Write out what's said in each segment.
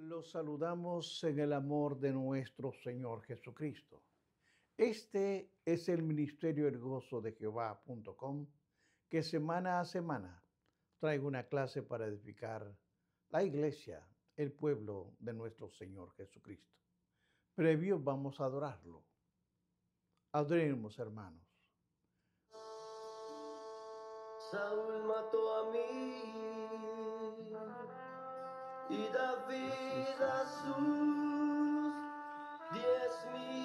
Los saludamos en el amor de nuestro Señor Jesucristo. Este es el ministerio El Gozo de Jehová.com, que semana a semana traigo una clase para edificar la iglesia, el pueblo de nuestro Señor Jesucristo. Previo vamos a adorarlo. Adoremos, hermanos. Saúl mató a mí y David a sus 10,000.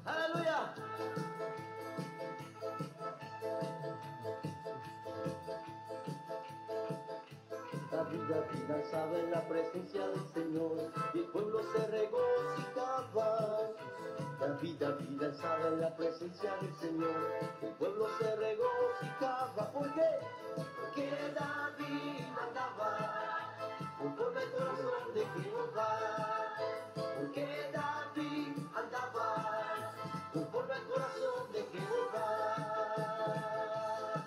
Aleluya. David danzaba en la presencia del Señor y el pueblo se regocijaba. David danzaba en la presencia del Señor, el pueblo se regocijaba. ¿Por qué? Porque David andaba conforme al corazón de Jehová. Porque David andaba conforme al corazón de Jehová.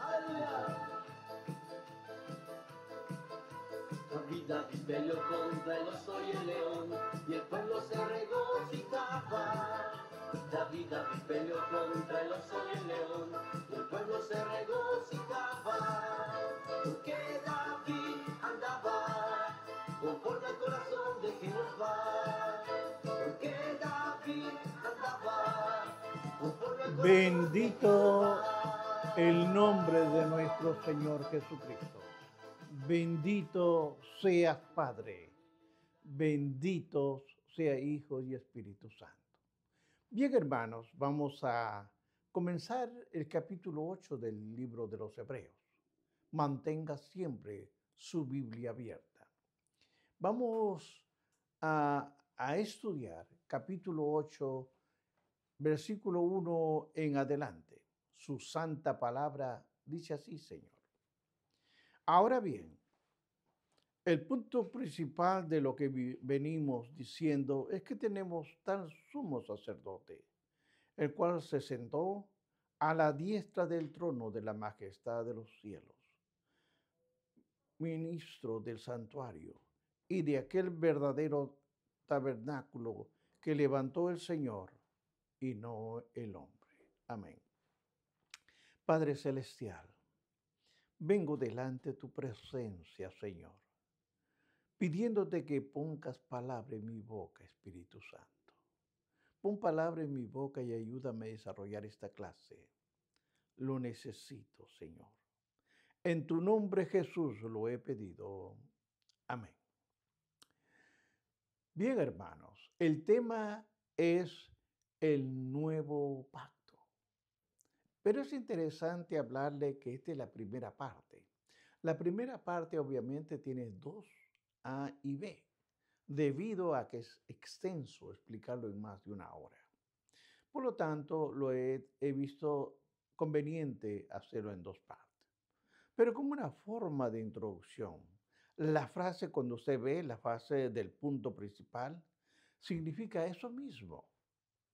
Aleluya. David peleó contra el oso y el león, y el pueblo se regocijaba. David peleó contra el oso y el león, y el pueblo se regocijaba. Porque David andaba conforme al corazón de Jehová. Porque David andaba conforme al corazón de Bendito Jehová. el nombre de nuestro Señor Jesucristo. Bendito seas Padre, benditos sea Hijo y Espíritu Santo. Bien, hermanos, vamos a comenzar el capítulo 8 del libro de los Hebreos. Mantenga siempre su Biblia abierta. Vamos a estudiar capítulo 8, versículo 1 en adelante. Su santa palabra dice así, Señor. Ahora bien, el punto principal de lo que venimos diciendo es que tenemos tal sumo sacerdote, el cual se sentó a la diestra del trono de la majestad de los cielos, ministro del santuario y de aquel verdadero tabernáculo que levantó el Señor y no el hombre. Amén. Padre celestial, vengo delante de tu presencia, Señor, pidiéndote que pongas palabra en mi boca, Espíritu Santo. Pon palabra en mi boca y ayúdame a desarrollar esta clase. Lo necesito, Señor. En tu nombre, Jesús, lo he pedido. Amén. Bien, hermanos, el tema es el nuevo pacto. Pero es interesante hablarle que esta es la primera parte. La primera parte obviamente tiene dos A y B, debido a que es extenso explicarlo en más de una hora. Por lo tanto, he visto conveniente hacerlo en dos partes. Pero como una forma de introducción, la frase, cuando usted ve la frase del punto principal, significa eso mismo.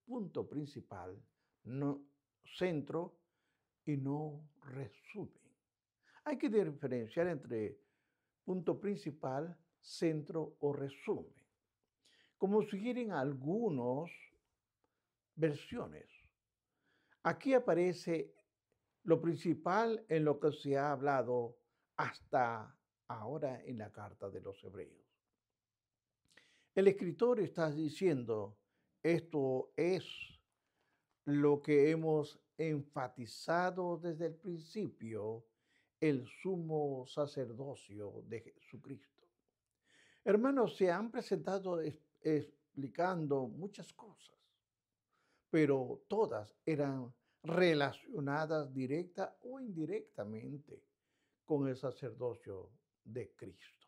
Punto principal, no centro y no resumen. Hay que diferenciar entre punto principal, centro o resumen, como sugieren algunas versiones. Aquí aparece lo principal en lo que se ha hablado hasta ahora en la carta de los Hebreos. El escritor está diciendo, esto es lo que hemos enfatizado desde el principio, el sumo sacerdocio de Jesucristo. Hermanos, se han presentado explicando muchas cosas, pero todas eran relacionadas directa o indirectamente con el sacerdocio de Cristo.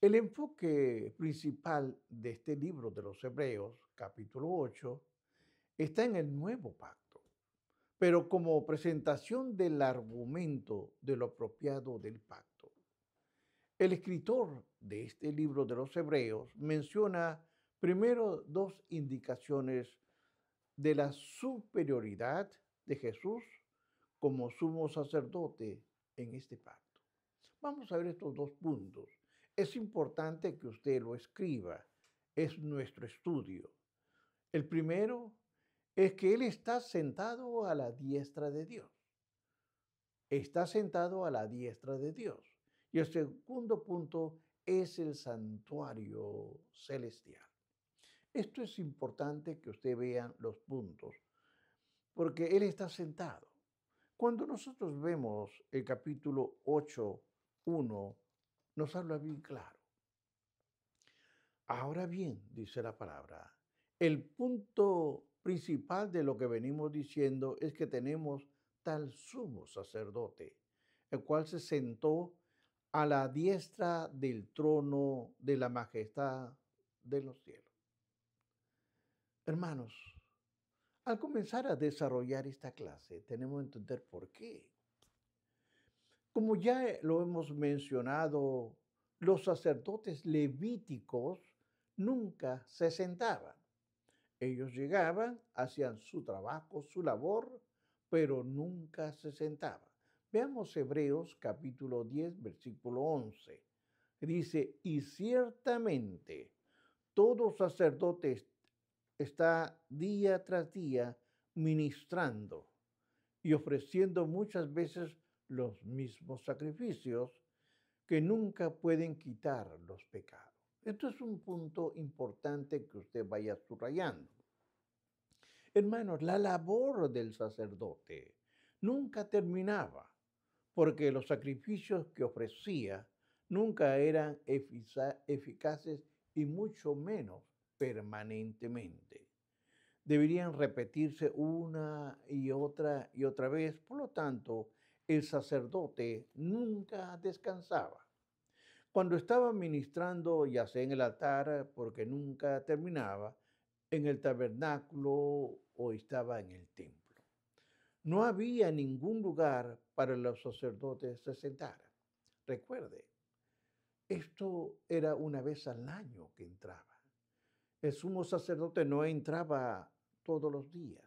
El enfoque principal de este libro de los Hebreos, capítulo 8, está en el nuevo pacto, pero como presentación del argumento de lo apropiado del pacto. El escritor de este libro de los Hebreos menciona Primero, dos indicaciones de la superioridad de Jesús como sumo sacerdote en este pacto. Vamos a ver estos dos puntos. Es importante que usted lo escriba. Es nuestro estudio. El primero es que Él está sentado a la diestra de Dios. Está sentado a la diestra de Dios. Y el segundo punto es el santuario celestial. Esto es importante que usted vea los puntos, porque Él está sentado. Cuando nosotros vemos el capítulo 8:1, nos habla bien claro. Ahora bien, dice la palabra, el punto principal de lo que venimos diciendo es que tenemos tal sumo sacerdote, el cual se sentó a la diestra del trono de la majestad de los cielos. Hermanos, al comenzar a desarrollar esta clase, tenemos que entender por qué. Como ya lo hemos mencionado, los sacerdotes levíticos nunca se sentaban. Ellos llegaban, hacían su trabajo, su labor, pero nunca se sentaban. Veamos Hebreos capítulo 10, versículo 11. Dice, y ciertamente todo sacerdote está día tras día ministrando y ofreciendo muchas veces los mismos sacrificios que nunca pueden quitar los pecados. Esto es un punto importante que usted vaya subrayando. Hermanos, la labor del sacerdote nunca terminaba, porque los sacrificios que ofrecía nunca eran eficaces y mucho menos permanentemente. Deberían repetirse una y otra vez. Por lo tanto, el sacerdote nunca descansaba. Cuando estaba ministrando, ya sea en el altar, porque nunca terminaba, en el tabernáculo o estaba en el templo. No había ningún lugar para los sacerdotes se sentaran. Recuerde, esto era una vez al año que entraba. El sumo sacerdote no entraba todos los días,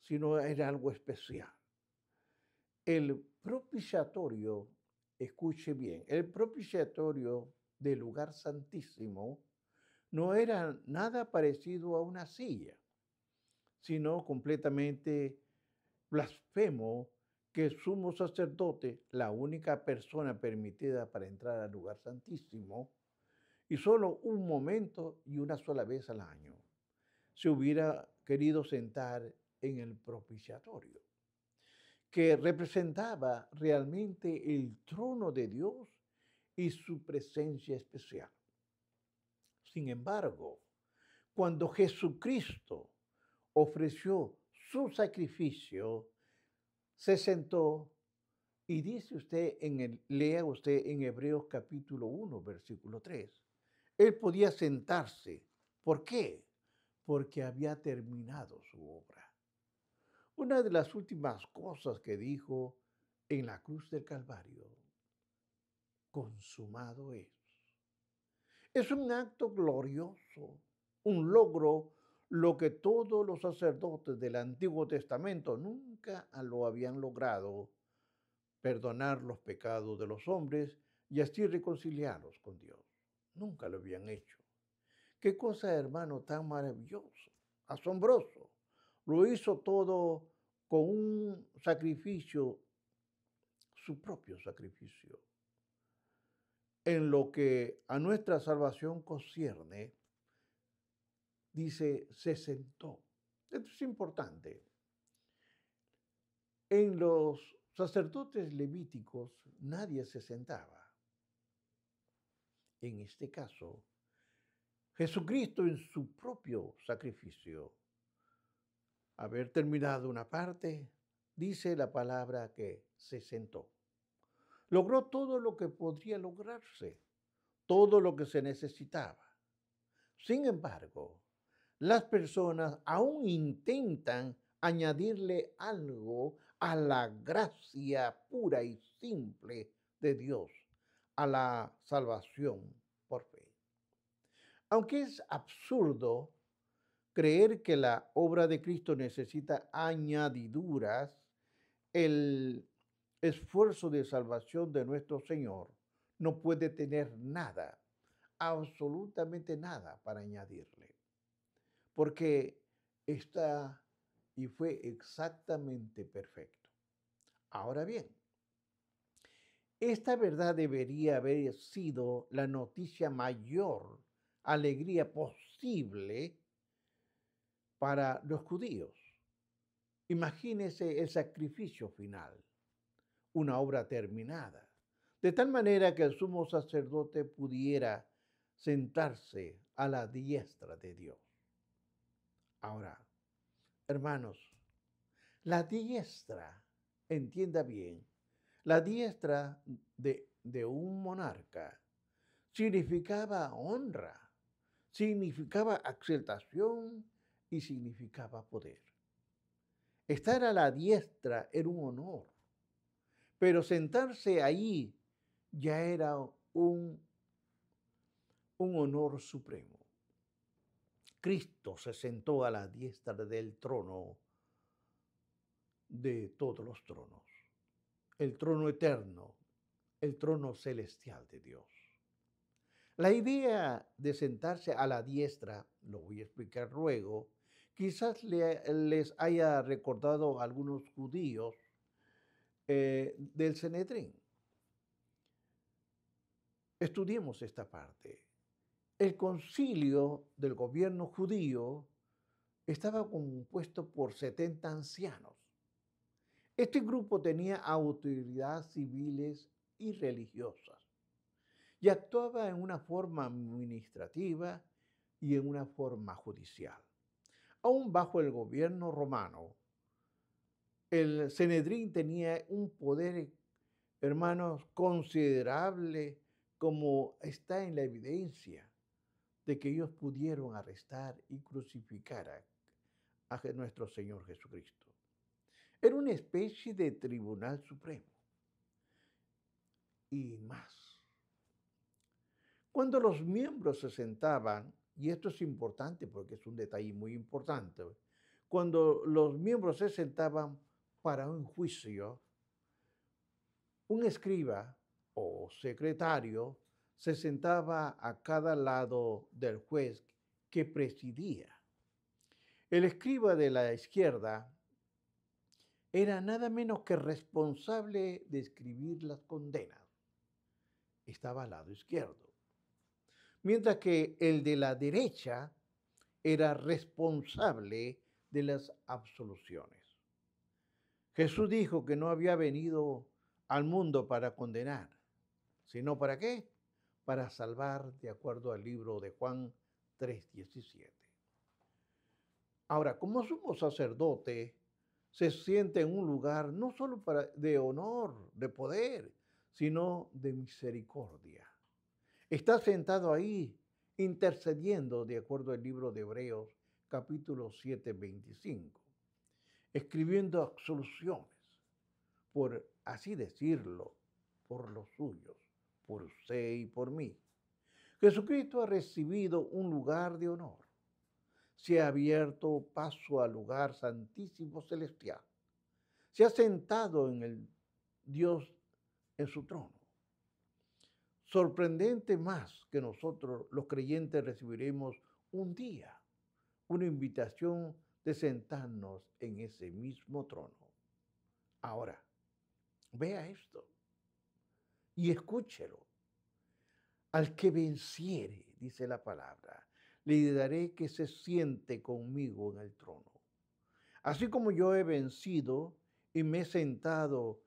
sino era algo especial. El propiciatorio, escuche bien, el propiciatorio del lugar santísimo no era nada parecido a una silla, sino completamente blasfemo que el sumo sacerdote, la única persona permitida para entrar al lugar santísimo, y solo un momento y una sola vez al año, se hubiera querido sentar en el propiciatorio, que representaba realmente el trono de Dios y su presencia especial. Sin embargo, cuando Jesucristo ofreció su sacrificio, se sentó y dice usted lea usted en Hebreos capítulo 1, versículo 3. Él podía sentarse. ¿Por qué? Porque había terminado su obra. Una de las últimas cosas que dijo en la cruz del Calvario, consumado es. Es un acto glorioso, un logro, lo que todos los sacerdotes del Antiguo Testamento nunca lo habían logrado, perdonar los pecados de los hombres y así reconciliarlos con Dios. Nunca lo habían hecho. Qué cosa, hermano, tan maravilloso, asombroso. Lo hizo todo con un sacrificio, su propio sacrificio. En lo que a nuestra salvación concierne, dice, se sentó. Esto es importante. En los sacerdotes levíticos nadie se sentaba. En este caso, Jesucristo en su propio sacrificio, haber terminado una parte, dice la palabra que se sentó. Logró todo lo que podría lograrse, todo lo que se necesitaba. Sin embargo, las personas aún intentan añadirle algo a la gracia pura y simple de Dios, a la salvación por fe. Aunque es absurdo creer que la obra de Cristo necesita añadiduras, el esfuerzo de salvación de nuestro Señor no puede tener nada, absolutamente nada para añadirle, porque está y fue exactamente perfecto. Ahora bien, esta verdad debería haber sido la noticia mayor, alegría posible para los judíos. Imagínese el sacrificio final, una obra terminada, de tal manera que el sumo sacerdote pudiera sentarse a la diestra de Dios. Ahora, hermanos, la diestra, entienda bien, la diestra de un monarca significaba honra, significaba aceptación y significaba poder. Estar a la diestra era un honor, pero sentarse ahí ya era un honor supremo. Cristo se sentó a la diestra del trono de todos los tronos, el trono eterno, el trono celestial de Dios. La idea de sentarse a la diestra, lo voy a explicar luego, quizás les haya recordado a algunos judíos del Sanedrín. Estudiemos esta parte. El concilio del gobierno judío estaba compuesto por 70 ancianos. Este grupo tenía autoridades civiles y religiosas y actuaba en una forma administrativa y en una forma judicial. Aún bajo el gobierno romano, el Sanedrín tenía un poder, hermanos, considerable, como está en la evidencia de que ellos pudieron arrestar y crucificar a nuestro Señor Jesucristo. Era una especie de tribunal supremo. Y más. Cuando los miembros se sentaban, y esto es importante porque es un detalle muy importante, cuando los miembros se sentaban para un juicio, un escriba o secretario se sentaba a cada lado del juez que presidía. El escriba de la izquierda era nada menos que responsable de escribir las condenas. Estaba al lado izquierdo. Mientras que el de la derecha era responsable de las absoluciones. Jesús dijo que no había venido al mundo para condenar, sino ¿para qué? Para salvar, de acuerdo al libro de Juan 3:17. Ahora, como sumo sacerdote, se siente en un lugar no solo de honor, de poder, sino de misericordia. Está sentado ahí intercediendo, de acuerdo al libro de Hebreos, capítulo 7:25, escribiendo absoluciones, por así decirlo, por los suyos, por usted y por mí. Jesucristo ha recibido un lugar de honor. Se ha abierto paso al lugar santísimo celestial. Se ha sentado en el Dios en su trono. Sorprendente más que nosotros los creyentes recibiremos un día una invitación de sentarnos en ese mismo trono. Ahora, vea esto y escúchelo. Al que venciere, dice la palabra, le daré que se siente conmigo en el trono. Así como yo he vencido y me he sentado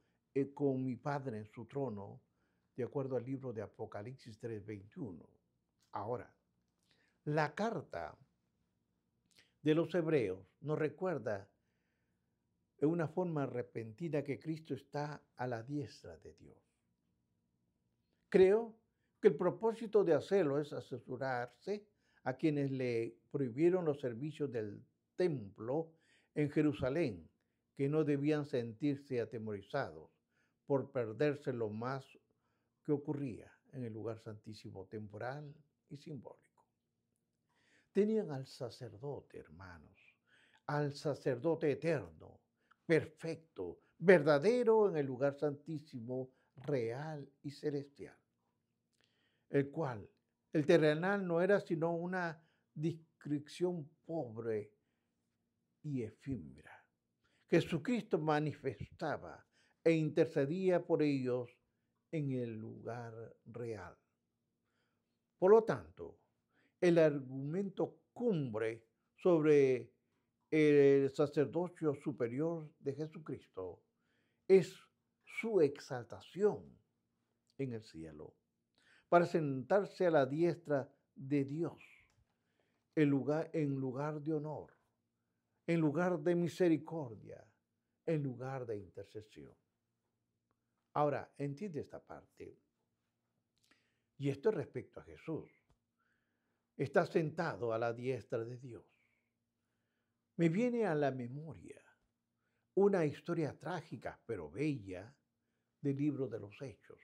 con mi Padre en su trono, de acuerdo al libro de Apocalipsis 3:21. Ahora, la carta de los Hebreos nos recuerda de una forma repentina que Cristo está a la diestra de Dios. Creo que el propósito de hacerlo es asesorarse a quienes le prohibieron los servicios del templo en Jerusalén, que no debían sentirse atemorizados por perderse lo más que ocurría en el lugar santísimo temporal y simbólico. Tenían al sacerdote, hermanos, al sacerdote eterno, perfecto, verdadero en el lugar santísimo, real y celestial, el cual, el terrenal no era sino una descripción pobre y efímera. Jesucristo manifestaba e intercedía por ellos en el lugar real. Por lo tanto, el argumento cumbre sobre el sacerdocio superior de Jesucristo es su exaltación en el cielo, para sentarse a la diestra de Dios, en lugar de honor, en lugar de misericordia, en lugar de intercesión. Ahora, entiende esta parte. Y esto es respecto a Jesús. Está sentado a la diestra de Dios. Me viene a la memoria una historia trágica, pero bella, del libro de los Hechos.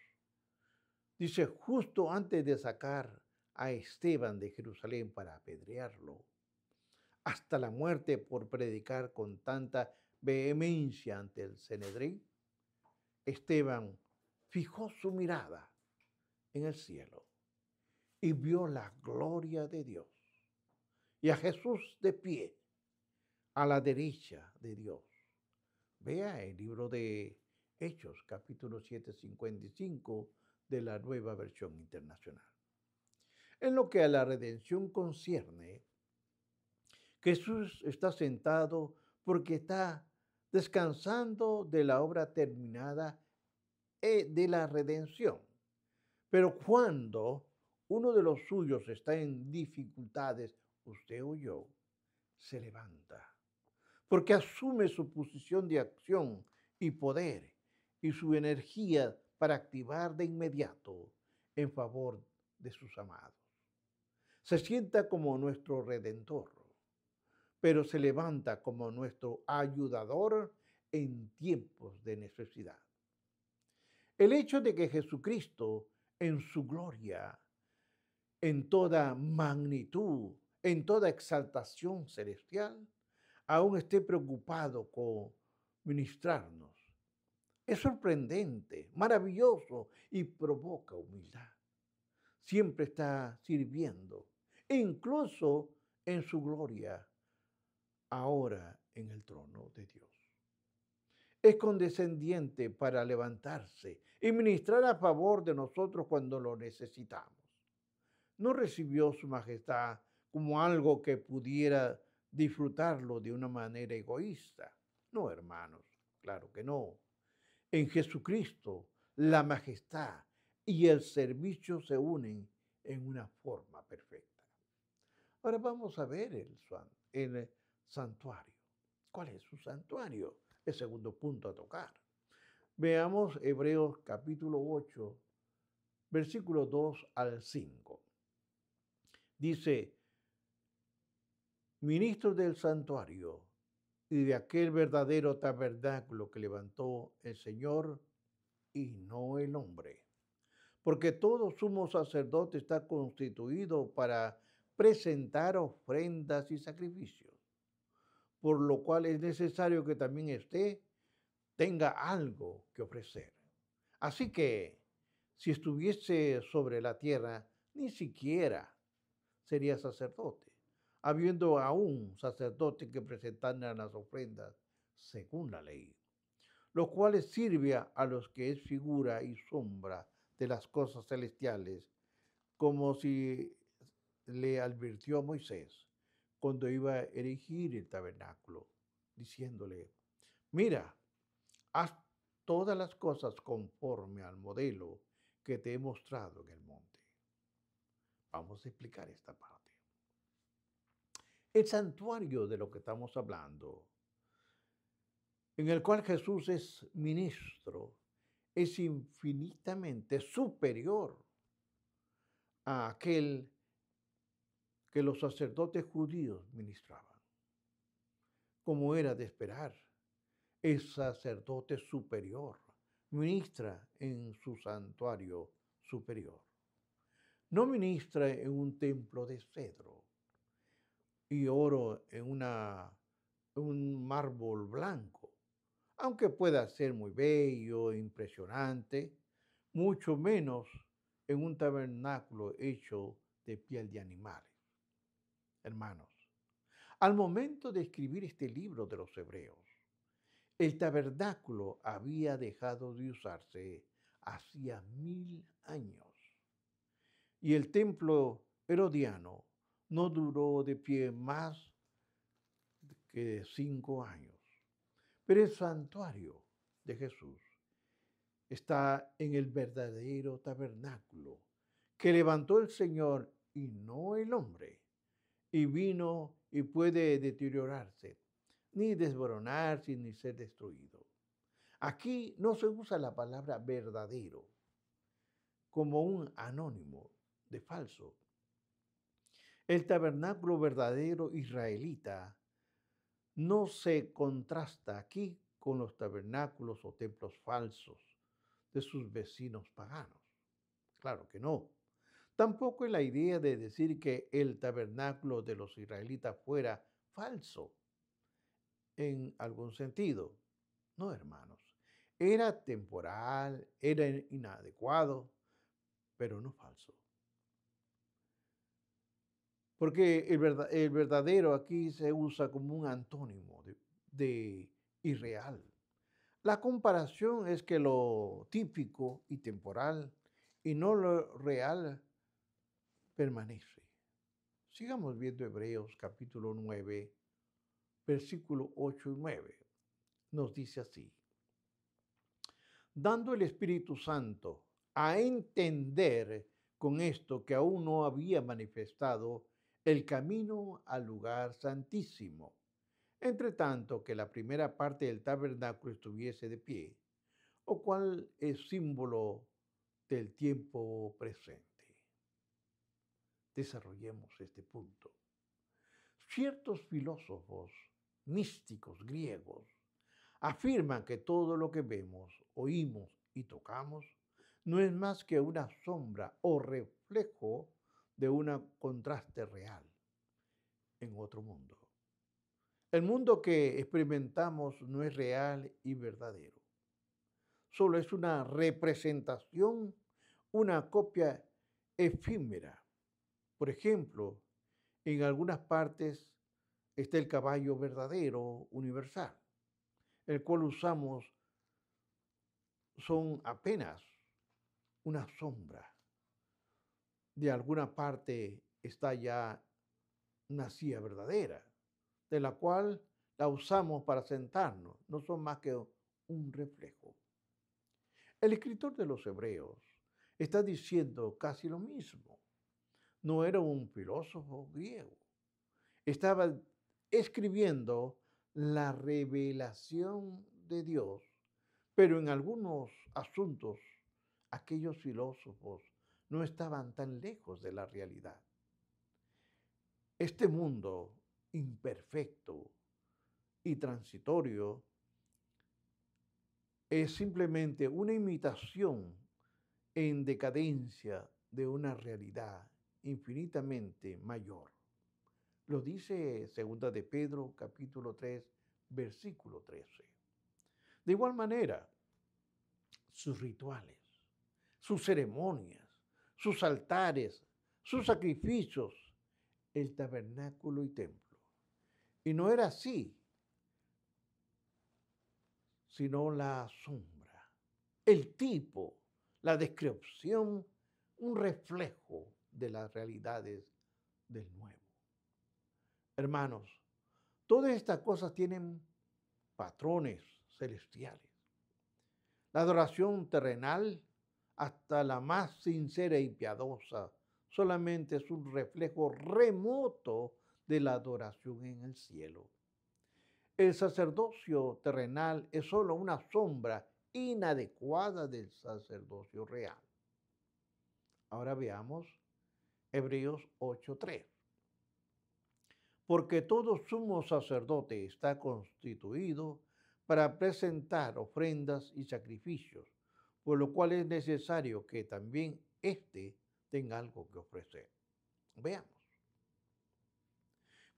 Dice, justo antes de sacar a Esteban de Jerusalén para apedrearlo, hasta la muerte por predicar con tanta vehemencia ante el Sanedrín, Esteban fijó su mirada en el cielo y vio la gloria de Dios y a Jesús de pie a la derecha de Dios. Vea el libro de Hechos, capítulo 7, 55 de la Nueva Versión Internacional. En lo que a la redención concierne, Jesús está sentado porque está descansando de la obra terminada de la redención. Pero cuando uno de los suyos está en dificultades, usted o yo, se levanta, porque asume su posición de acción y poder y su energía para activar de inmediato en favor de sus amados. Se sienta como nuestro redentor, pero se levanta como nuestro ayudador en tiempos de necesidad. El hecho de que Jesucristo, en su gloria, en toda magnitud, en toda exaltación celestial, aún esté preocupado con ministrarnos, es sorprendente, maravilloso y provoca humildad. Siempre está sirviendo, e incluso en su gloria, ahora en el trono de Dios. Es condescendiente para levantarse y ministrar a favor de nosotros cuando lo necesitamos. No recibió su majestad como algo que pudiera disfrutarlo de una manera egoísta. No, hermanos, claro que no. En Jesucristo, la majestad y el servicio se unen en una forma perfecta. Ahora vamos a ver el santuario. ¿Cuál es su santuario? El segundo punto a tocar. Veamos Hebreos capítulo 8, versículos 2 al 5. Dice, ministros del santuario y de aquel verdadero tabernáculo que levantó el Señor y no el hombre. Porque todo sumo sacerdote está constituido para presentar ofrendas y sacrificios, por lo cual es necesario que también tenga algo que ofrecer. Así que, si estuviese sobre la tierra, ni siquiera sería sacerdote, habiendo aún sacerdote que presentaran las ofrendas según la ley, lo cual sirve a los que es figura y sombra de las cosas celestiales, como si le advirtió a Moisés cuando iba a erigir el tabernáculo, diciéndole, mira, haz todas las cosas conforme al modelo que te he mostrado en el monte. Vamos a explicar esta parte. El santuario de lo que estamos hablando, en el cual Jesús es ministro, es infinitamente superior a aquel que los sacerdotes judíos ministraban. Como era de esperar, el sacerdote superior ministra en su santuario superior. No ministra en un templo de cedro, y oro en un mármol blanco, aunque pueda ser muy bello, impresionante, mucho menos en un tabernáculo hecho de piel de animales. Hermanos, al momento de escribir este libro de los Hebreos, el tabernáculo había dejado de usarse hacía 1000 años y el templo herodiano no duró de pie más que 5 años. Pero el santuario de Jesús está en el verdadero tabernáculo que levantó el Señor y no el hombre, y vino y puede deteriorarse, ni desboronarse, ni ser destruido. Aquí no se usa la palabra verdadero como un anónimo de falso. El tabernáculo verdadero israelita no se contrasta aquí con los tabernáculos o templos falsos de sus vecinos paganos. Claro que no. Tampoco es la idea de decir que el tabernáculo de los israelitas fuera falso en algún sentido. No, hermanos. Era temporal, era inadecuado, pero no falso. Porque el verdadero aquí se usa como un antónimo de irreal. La comparación es que lo típico y temporal y no lo real permanece. Sigamos viendo Hebreos capítulo 9, versículo 8 y 9. Nos dice así: dando el Espíritu Santo a entender con esto que aún no había manifestado el camino al lugar santísimo, entre tanto que la primera parte del tabernáculo estuviese de pie, o cual es símbolo del tiempo presente. Desarrollemos este punto. Ciertos filósofos místicos griegos afirman que todo lo que vemos, oímos y tocamos no es más que una sombra o reflejo de un contraste real en otro mundo. El mundo que experimentamos no es real y verdadero. Solo es una representación, una copia efímera. Por ejemplo, en algunas partes está el caballo verdadero universal, el cual usamos son apenas una sombra. De alguna parte está ya una silla verdadera, de la cual la usamos para sentarnos. No son más que un reflejo. El escritor de los Hebreos está diciendo casi lo mismo. No era un filósofo griego. Estaba escribiendo la revelación de Dios, pero en algunos asuntos aquellos filósofos no estaban tan lejos de la realidad. Este mundo imperfecto y transitorio es simplemente una imitación en decadencia de una realidad infinitamente mayor. Lo dice segunda de Pedro, capítulo 3, versículo 13. De igual manera, sus rituales, sus ceremonias, sus altares, sus sacrificios, el tabernáculo y templo. Y no era así, sino la sombra, el tipo, la descripción, un reflejo de las realidades del nuevo. Hermanos, todas estas cosas tienen patrones celestiales. La adoración terrenal, hasta la más sincera y piadosa, solamente es un reflejo remoto de la adoración en el cielo. El sacerdocio terrenal es solo una sombra inadecuada del sacerdocio real. Ahora veamos Hebreos 8:3. Porque todo sumo sacerdote está constituido para presentar ofrendas y sacrificios, por lo cual es necesario que también éste tenga algo que ofrecer. Veamos.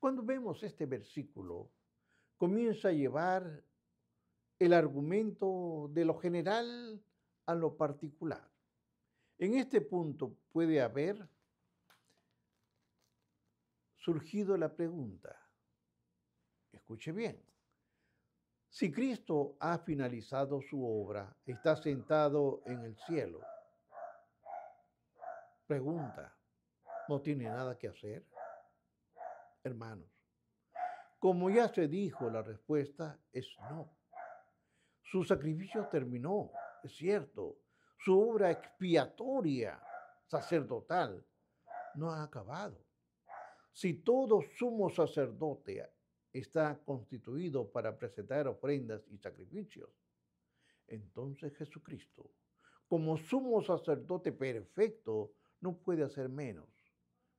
Cuando vemos este versículo, comienza a llevar el argumento de lo general a lo particular. En este punto puede haber surgido la pregunta, escuche bien, si Cristo ha finalizado su obra, está sentado en el cielo, pregunta, ¿no tiene nada que hacer? Hermanos, como ya se dijo, la respuesta es no. Su sacrificio terminó, es cierto. Su obra expiatoria, sacerdotal, no ha acabado. Si todo sumo sacerdote está constituido para presentar ofrendas y sacrificios, entonces Jesucristo, como sumo sacerdote perfecto, no puede hacer menos.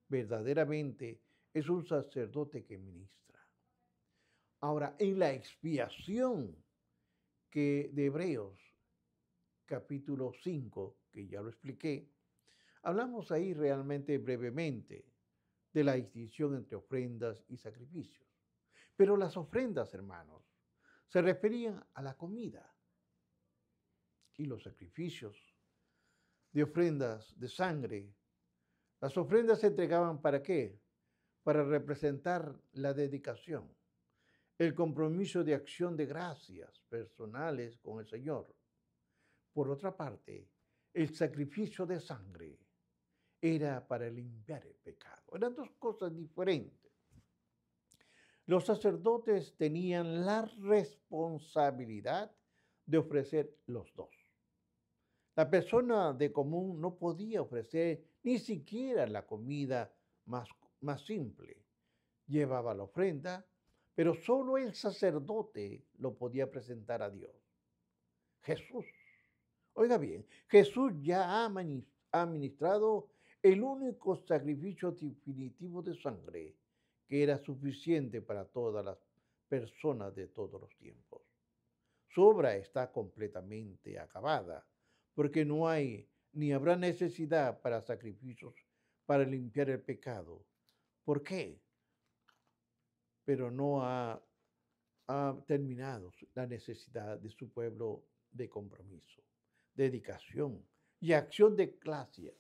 Verdaderamente es un sacerdote que ministra. Ahora, en la expiación de Hebreos, capítulo 5, que ya lo expliqué, hablamos ahí realmente brevemente de la distinción entre ofrendas y sacrificios. Pero las ofrendas, hermanos, se referían a la comida y los sacrificios de ofrendas de sangre. Las ofrendas se entregaban ¿para qué? Para representar la dedicación, el compromiso de acción de gracias personales con el Señor. Por otra parte, el sacrificio de sangre era para limpiar el pecado. Eran dos cosas diferentes. Los sacerdotes tenían la responsabilidad de ofrecer los dos. La persona de común no podía ofrecer ni siquiera la comida más simple. Llevaba la ofrenda, pero solo el sacerdote lo podía presentar a Dios. Jesús. Oiga bien, Jesús ya ha ministrado el único sacrificio definitivo de sangre que era suficiente para todas las personas de todos los tiempos. Su obra está completamente acabada, porque no hay ni habrá necesidad para sacrificios para limpiar el pecado. ¿Por qué? Pero no ha terminado la necesidad de su pueblo de compromiso, dedicación y acción de gracias.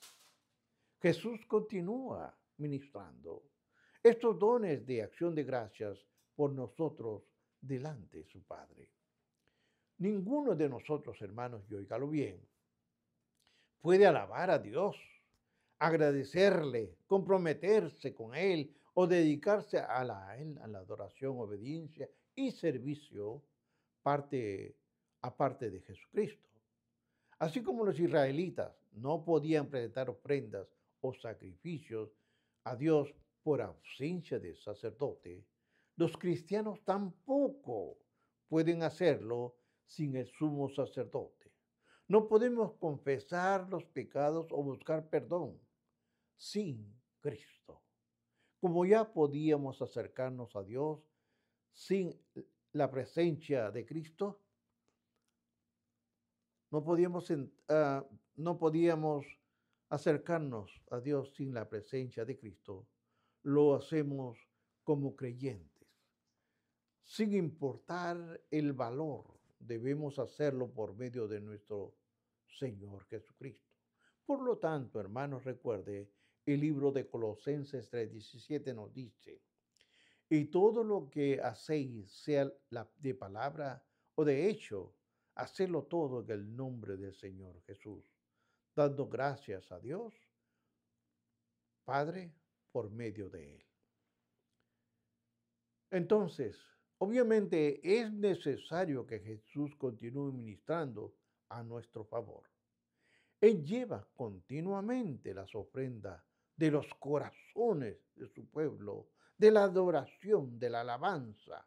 Jesús continúa ministrando estos dones de acción de gracias por nosotros delante de su Padre. Ninguno de nosotros, hermanos, y óigalo bien, puede alabar a Dios, agradecerle, comprometerse con Él o dedicarse a Él, a la adoración, obediencia y servicio aparte de Jesucristo. Así como los israelitas no podían presentar ofrendas o sacrificios a Dios por ausencia de sacerdote, los cristianos tampoco pueden hacerlo sin el sumo sacerdote. No podemos confesar los pecados o buscar perdón sin Cristo. Como ya podíamos acercarnos a Dios sin la presencia de Cristo, no podíamos acercarnos a Dios sin la presencia de Cristo. Lo hacemos como creyentes. Sin importar el valor, debemos hacerlo por medio de nuestro Señor Jesucristo. Por lo tanto, hermanos, recuerde, el libro de Colosenses 3:17 nos dice, y todo lo que hacéis, sea de palabra o de hecho, hacedlo todo en el nombre del Señor Jesús, dando gracias a Dios, Padre, por medio de Él. Entonces, obviamente es necesario que Jesús continúe ministrando a nuestro favor. Él lleva continuamente las ofrendas de los corazones de su pueblo, de la adoración, de la alabanza,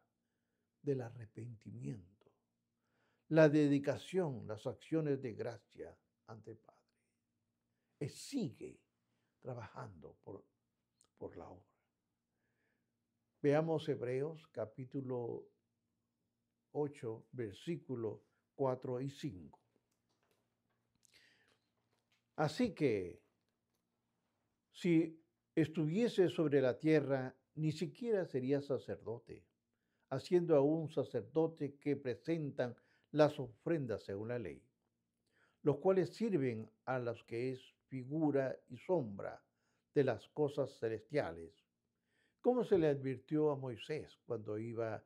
del arrepentimiento, la dedicación, las acciones de gracia ante el Padre. Él sigue trabajando por la obra. Veamos Hebreos capítulo 8, versículos 4 y 5. Así que, si estuviese sobre la tierra ni siquiera sería sacerdote, haciendo aún sacerdote que presentan las ofrendas según la ley, los cuales sirven a los que es figura y sombra de las cosas celestiales, como se le advirtió a Moisés cuando iba a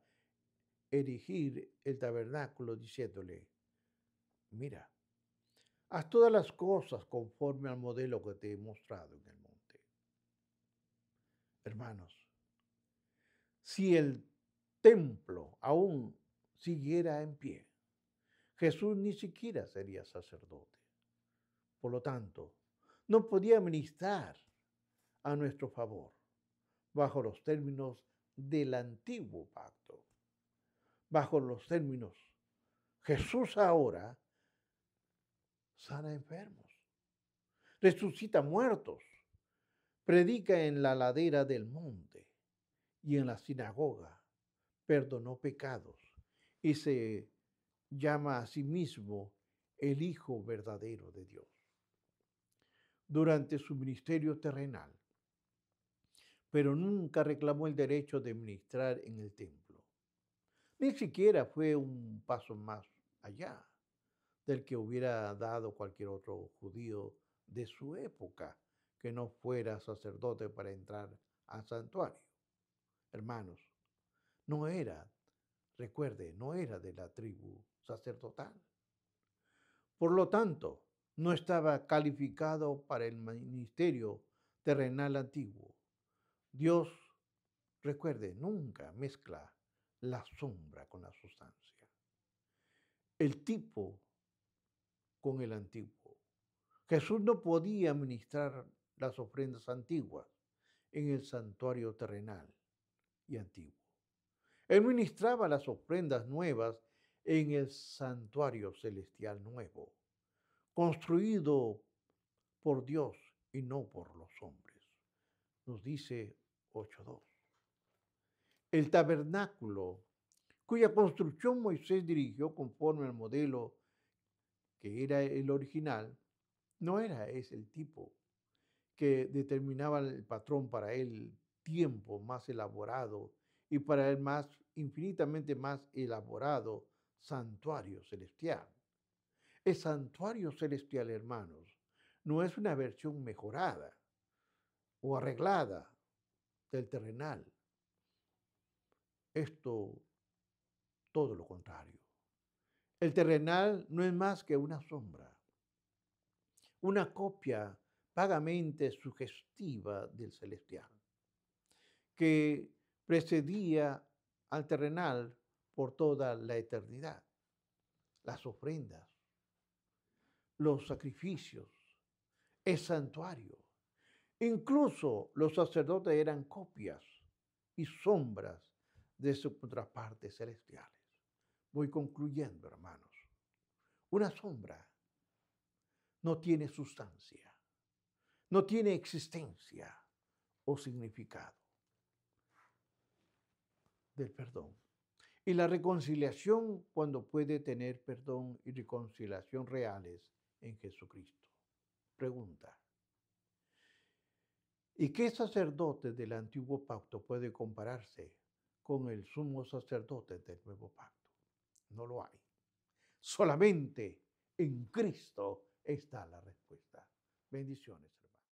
erigir el tabernáculo, diciéndole, mira, haz todas las cosas conforme al modelo que te he mostrado en el monte. Hermanos, si el templo aún siguiera en pie, Jesús ni siquiera sería sacerdote. Por lo tanto, no podía ministrar a nuestro favor bajo los términos del antiguo pacto. Bajo los términos, Jesús ahora sana enfermos, resucita muertos, predica en la ladera del monte y en la sinagoga, perdonó pecados y se llama a sí mismo el Hijo verdadero de Dios. Durante su ministerio terrenal, pero nunca reclamó el derecho de ministrar en el templo. Ni siquiera fue un paso más allá del que hubiera dado cualquier otro judío de su época que no fuera sacerdote para entrar al santuario. Hermanos, no era, recuerde, no era de la tribu sacerdotal. Por lo tanto, no estaba calificado para el ministerio terrenal antiguo. Dios, recuerde, nunca mezcla la sombra con la sustancia. El tipo con el antiguo. Jesús no podía ministrar las ofrendas antiguas en el santuario terrenal y antiguo. Él ministraba las ofrendas nuevas en el santuario celestial nuevo, construido por Dios y no por los hombres. Nos dice 8.2. El tabernáculo, cuya construcción Moisés dirigió conforme al modelo que era el original, no era ese el tipo que determinaba el patrón para el tiempo más elaborado y para el más infinitamente más elaborado santuario celestial. El santuario celestial, hermanos, no es una versión mejorada o arreglada del terrenal. Esto, todo lo contrario. El terrenal no es más que una sombra, una copia vagamente sugestiva del celestial, que precedía al terrenal por toda la eternidad. Las ofrendas, los sacrificios, el santuario. Incluso los sacerdotes eran copias y sombras de sus contrapartes celestiales. Voy concluyendo, hermanos. Una sombra no tiene sustancia, no tiene existencia o significado del perdón. Y la reconciliación cuando puede tener perdón y reconciliación reales en Jesucristo. Pregunta. ¿Y qué sacerdote del antiguo pacto puede compararse con el sumo sacerdote del nuevo pacto? No lo hay. Solamente en Cristo está la respuesta. Bendiciones.